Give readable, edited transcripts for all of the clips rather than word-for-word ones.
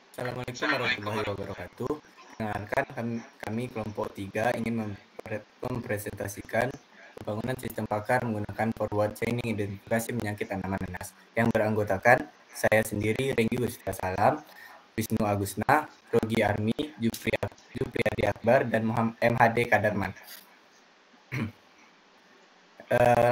Assalamualaikum warahmatullahi wabarakatuh. Perkenalkan, kami kelompok 3 ingin mempresentasikan pembangunan sistem pakar menggunakan forward chaining identifikasi penyakit tanaman nanas yang beranggotakan saya sendiri, Renggi Gusita Salam, Wisnu Agusna, Rogi Armi, Jupriyadi Akbar, dan MHD Kadarman.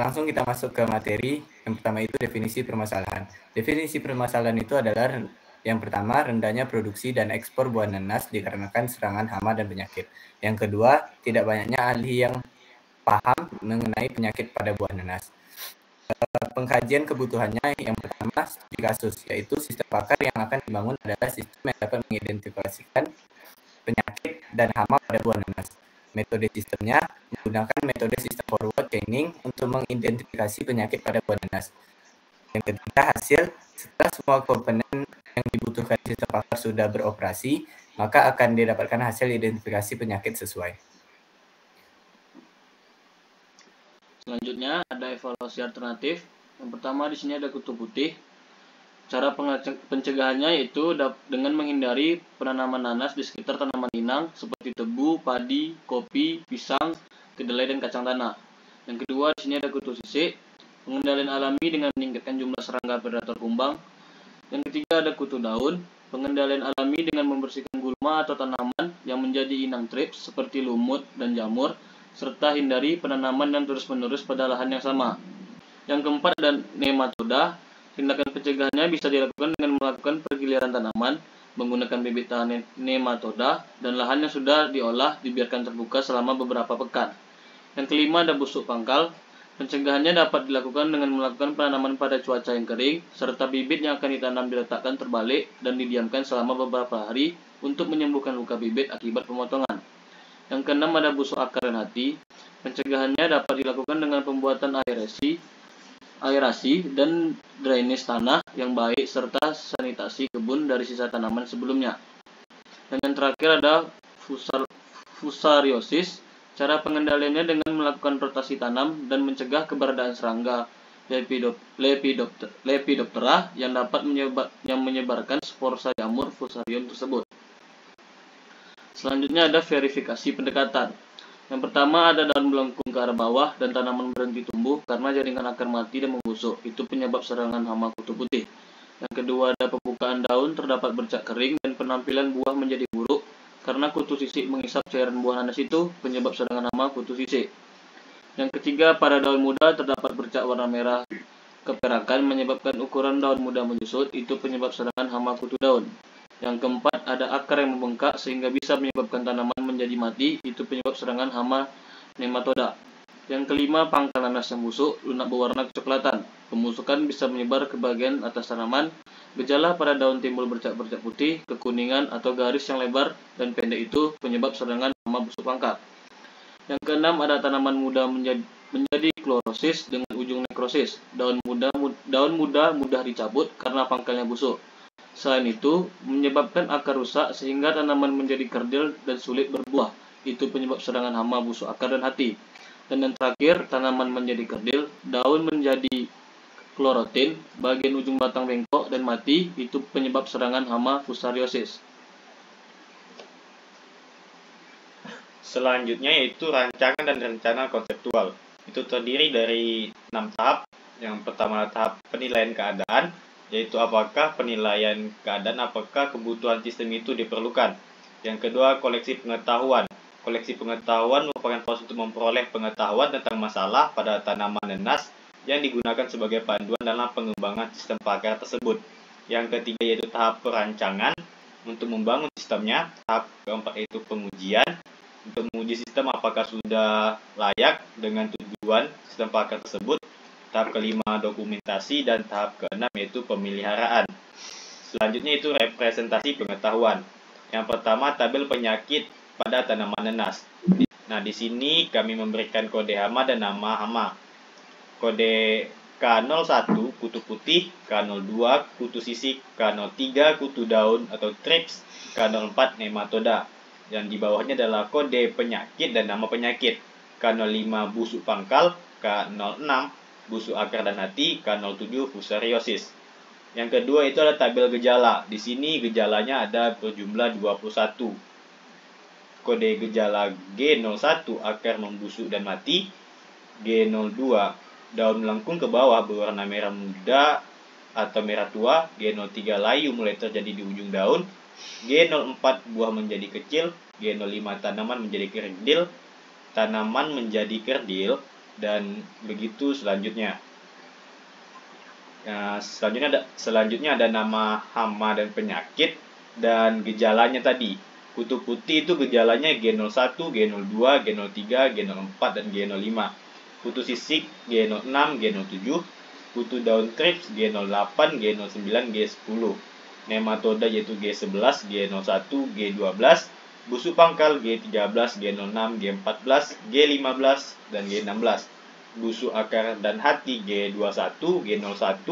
Langsung kita masuk ke materi. Yang pertama itu definisi permasalahan. Definisi permasalahan itu adalah yang pertama, rendahnya produksi dan ekspor buah nanas dikarenakan serangan hama dan penyakit. Yang kedua, tidak banyaknya ahli yang paham mengenai penyakit pada buah nanas. Pengkajian kebutuhannya yang pertama, studi kasus, yaitu sistem pakar yang akan dibangun adalah sistem yang dapat mengidentifikasikan penyakit dan hama pada buah nanas. Metode sistemnya menggunakan metode sistem forward chaining untuk mengidentifikasi penyakit pada buah nanas. Yang ketiga, hasil setelah semua komponen yang dibutuhkan sistem pakar sudah beroperasi, maka akan didapatkan hasil identifikasi penyakit sesuai. Selanjutnya ada evaluasi alternatif. Yang pertama di sini ada kutu putih. Cara pencegahannya yaitu dengan menghindari penanaman nanas di sekitar tanaman inang seperti tebu, padi, kopi, pisang, kedelai, dan kacang tanah. Yang kedua di sini ada kutu sisik. Pengendalian alami dengan meningkatkan jumlah serangga predator kumbang. Yang ketiga ada kutu daun. Pengendalian alami dengan membersihkan gulma atau tanaman yang menjadi inang trips seperti lumut dan jamur, serta hindari penanaman yang terus-menerus pada lahan yang sama. Yang keempat ada nematoda. Tindakan pencegahannya bisa dilakukan dengan melakukan pergiliran tanaman, menggunakan bibit tahan nematoda, dan lahan yang sudah diolah dibiarkan terbuka selama beberapa pekan. Yang kelima ada busuk pangkal. Pencegahannya dapat dilakukan dengan melakukan penanaman pada cuaca yang kering, serta bibit yang akan ditanam diletakkan terbalik dan didiamkan selama beberapa hari untuk menyembuhkan luka bibit akibat pemotongan. Yang keenam ada busuk akar dan hati. Pencegahannya dapat dilakukan dengan pembuatan aerasi dan drainase tanah yang baik serta sanitasi kebun dari sisa tanaman sebelumnya. Dan yang terakhir ada fusariosis. Cara pengendaliannya dengan melakukan rotasi tanam dan mencegah keberadaan serangga Lepidoptera yang dapat menyebarkan spora jamur fusarium tersebut. Selanjutnya ada verifikasi pendekatan. Yang pertama ada daun melengkung ke arah bawah dan tanaman berhenti tumbuh karena jaringan akar mati dan membusuk. Itu penyebab serangan hama kutu putih. Yang kedua ada pembukaan daun terdapat bercak kering dan penampilan buah menjadi buruk karena kutu sisik menghisap cairan buah nanas itu penyebab serangan hama kutu sisik. Yang ketiga pada daun muda terdapat bercak warna merah keperakan menyebabkan ukuran daun muda menyusut. Itu penyebab serangan hama kutu daun. Yang keempat, ada akar yang membengkak sehingga bisa menyebabkan tanaman menjadi mati. Itu penyebab serangan hama nematoda. Yang kelima, pangkal nanas yang busuk, lunak berwarna kecoklatan. Pembusukan bisa menyebar ke bagian atas tanaman. Gejala pada daun timbul bercak-bercak putih, kekuningan, atau garis yang lebar dan pendek itu penyebab serangan hama busuk pangkal. Yang keenam, ada tanaman muda menjadi klorosis dengan ujung nekrosis. Daun muda mudah dicabut karena pangkalnya busuk. Selain itu, menyebabkan akar rusak sehingga tanaman menjadi kerdil dan sulit berbuah. Itu penyebab serangan hama busuk akar dan hati. Dan yang terakhir, tanaman menjadi kerdil, daun menjadi klorotin, bagian ujung batang bengkok dan mati. Itu penyebab serangan hama fusariosis. Selanjutnya yaitu rancangan dan rencana konseptual. Itu terdiri dari 6 tahap. Yang pertama tahap penilaian keadaan, yaitu apakah penilaian keadaan apakah kebutuhan sistem itu diperlukan. Yang kedua, koleksi pengetahuan. Koleksi pengetahuan merupakan proses untuk memperoleh pengetahuan tentang masalah pada tanaman nanas yang digunakan sebagai panduan dalam pengembangan sistem pakar tersebut. Yang ketiga yaitu tahap perancangan untuk membangun sistemnya. Tahap keempat yaitu pengujian untuk menguji sistem apakah sudah layak dengan tujuan sistem pakar tersebut. Tahap kelima dokumentasi dan tahap keenam yaitu pemeliharaan. Selanjutnya itu representasi pengetahuan. Yang pertama tabel penyakit pada tanaman nanas. Nah, di sini kami memberikan kode hama dan nama hama. Kode K01 kutu putih, K02 kutu sisik, K03 kutu daun atau trips, K04 nematoda. Yang di bawahnya adalah kode penyakit dan nama penyakit. K05 busuk pangkal, K06 busuk akar dan hati, K07 fusariosis. Yang kedua itu ada tabel gejala. Di sini gejalanya ada berjumlah 21. Kode gejala G01 akar membusuk dan mati, G02 daun melengkung ke bawah berwarna merah muda atau merah tua, G03 layu mulai terjadi di ujung daun, G04 buah menjadi kecil, G05 tanaman menjadi kerdil, dan begitu selanjutnya. Nah, selanjutnya ada nama hama dan penyakit dan gejalanya tadi. Kutu putih itu gejalanya G01, G02, G03, G04, dan G05. Kutu sisik G06, G07, kutu daun trips G08, G09, G10. Nematoda yaitu G11, G01, G12, busuk pangkal G13, G06, G14, G15, dan G16. Busuk akar dan hati G21, G01,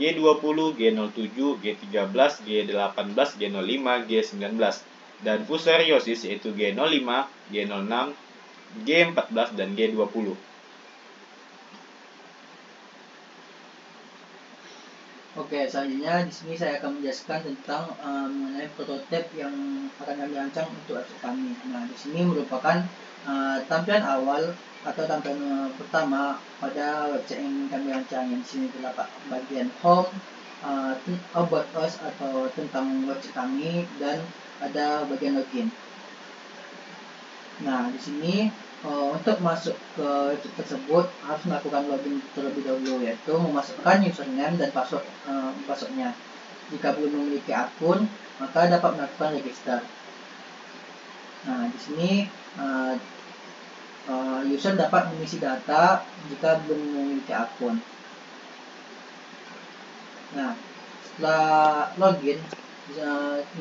G20, G07, G13, G18, G05, G19. Dan fusariosis yaitu G05, G06, G14, dan G20. Oke, selanjutnya di sini saya akan menjelaskan tentang mengenai prototipe yang akan kami rancang untuk website kami. Nah, di sini merupakan tampilan awal atau tampilan pertama pada website yang kami rancang. Yang di sini terdapat bagian home, about us atau tentang website kami, dan ada bagian login. Nah, di sini untuk masuk ke website tersebut harus melakukan login terlebih dahulu, yaitu memasukkan username dan passwordnya. Jika belum memiliki akun, maka dapat melakukan register. Nah, di sini user dapat mengisi data jika belum memiliki akun. Nah, setelah login,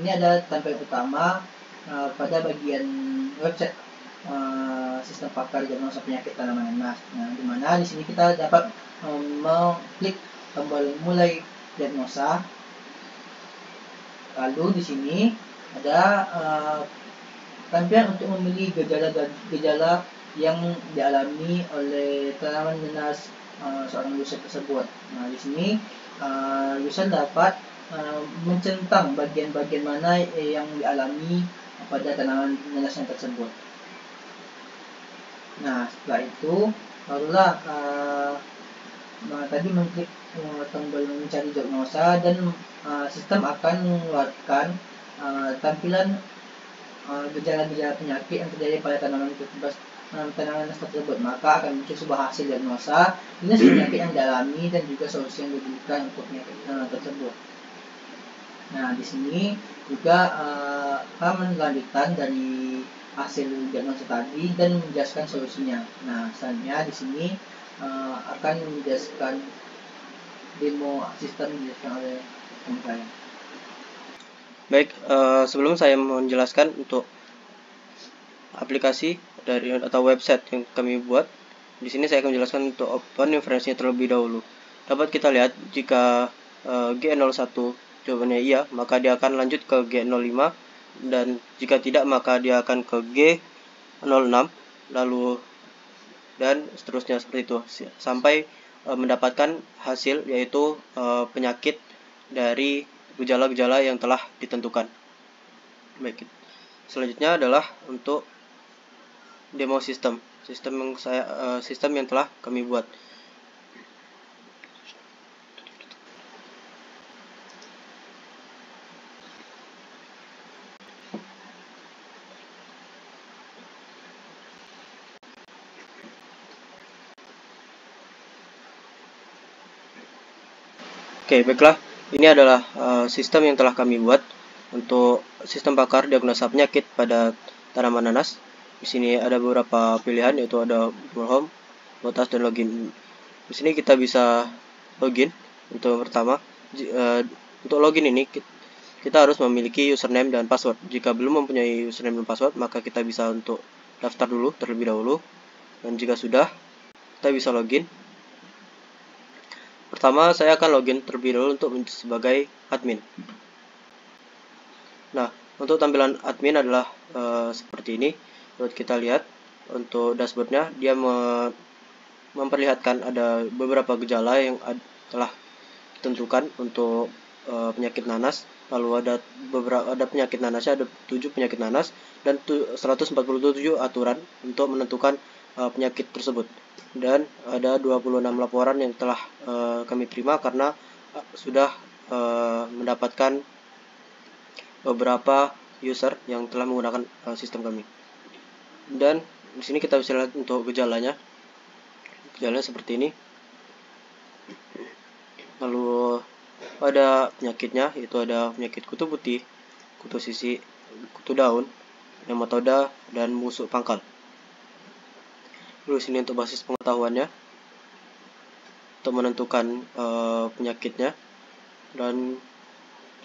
ini ada tampilan utama pada bagian website sistem pakar diagnosa penyakit tanaman nanas. Nah, di mana di sini kita dapat mengklik tombol mulai diagnosa. Lalu di sini ada tampilan untuk memilih gejala yang dialami oleh tanaman nanas seorang user tersebut. Nah, di sini user dapat mencentang bagian-bagian mana yang dialami pada tanaman nanasnya tersebut. Nah, setelah itu barulah tadi mengklik tombol mencari diagnosa dan sistem akan mengeluarkan tampilan gejala-gejala penyakit yang terjadi pada tanaman nanas tersebut. Maka akan muncul sebuah hasil diagnosa jenis penyakit yang dialami dan juga solusi yang diberikan untuk penyakit tersebut. Nah, di sini juga akan melanjutkan dari hasil diagnosa tadi dan menjelaskan solusinya. Nah, selanjutnya di sini akan menjelaskan demo sistem dijelaskan oleh teman saya. Baik, sebelum saya menjelaskan untuk aplikasi dari atau website yang kami buat, di sini saya akan menjelaskan untuk open inferensinya terlebih dahulu. Dapat kita lihat jika G01 jawabannya iya, maka dia akan lanjut ke G05, dan jika tidak maka dia akan ke G06, lalu dan seterusnya seperti itu sampai mendapatkan hasil, yaitu penyakit dari gejala-gejala yang telah ditentukan. Baik, selanjutnya adalah untuk demo sistem yang telah kami buat. Oke, baiklah. Ini adalah sistem yang telah kami buat untuk sistem pakar diagnosa penyakit pada tanaman nanas. Di sini ada beberapa pilihan, yaitu ada home, botas, dan login. Di sini kita bisa login. Untuk pertama, untuk login ini kita harus memiliki username dan password. Jika belum mempunyai username dan password, maka kita bisa untuk daftar dulu terlebih dahulu. Dan jika sudah, kita bisa login. Pertama, saya akan login terlebih dahulu untuk sebagai admin. Nah, untuk tampilan admin adalah seperti ini. Dapat kita lihat untuk dashboardnya, dia memperlihatkan ada beberapa gejala yang telah ditentukan untuk penyakit nanas. Lalu ada penyakit nanasnya, ada 7 penyakit nanas dan 147 aturan untuk menentukan penyakit tersebut. Dan ada 26 laporan yang telah kami terima karena sudah mendapatkan beberapa user yang telah menggunakan sistem kami. Dan di sini kita bisa lihat untuk gejalanya. Gejalanya seperti ini. Lalu ada penyakitnya, yaitu ada penyakit kutu putih, kutu sisi, kutu daun, nematoda, dan busuk pangkal. Lalu sini untuk basis pengetahuannya, untuk menentukan penyakitnya, dan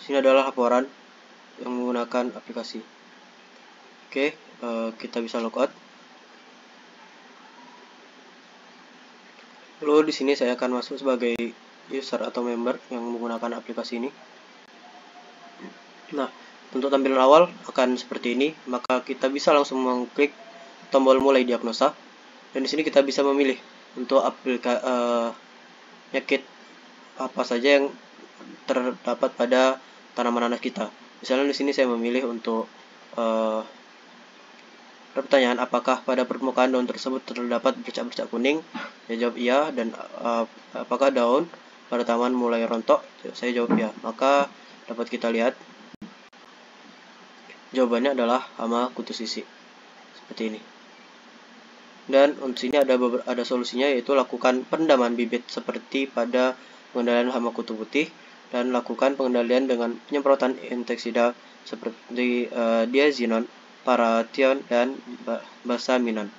sini adalah laporan yang menggunakan aplikasi. Oke, kita bisa logout. Lalu di sini saya akan masuk sebagai user atau member yang menggunakan aplikasi ini. Nah, untuk tampilan awal akan seperti ini, maka kita bisa langsung mengklik tombol mulai diagnosa, dan di sini kita bisa memilih untuk penyakit apa saja yang terdapat pada tanaman nanas kita. Misalnya di sini saya memilih untuk pertanyaan apakah pada permukaan daun tersebut terdapat bercak-bercak kuning. Saya jawab iya. Dan apakah daun pada taman mulai rontok? Saya jawab iya. Maka dapat kita lihat jawabannya adalah hama kutu sisi seperti ini. Dan untuk sini ada solusinya, yaitu lakukan perendaman bibit seperti pada pengendalian hama kutu putih, dan lakukan pengendalian dengan penyemprotan insektisida seperti diazinon, paration, dan basaminon.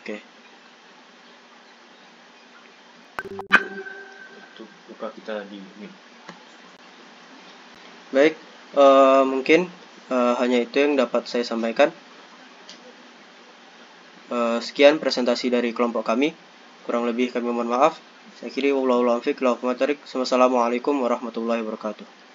Oke. Untuk buka kita di Meet. Baik, mungkin hanya itu yang dapat saya sampaikan. Sekian presentasi dari kelompok kami. Kurang lebih kami mohon maaf. Saya kira wassalamualaikum warahmatullahi wabarakatuh.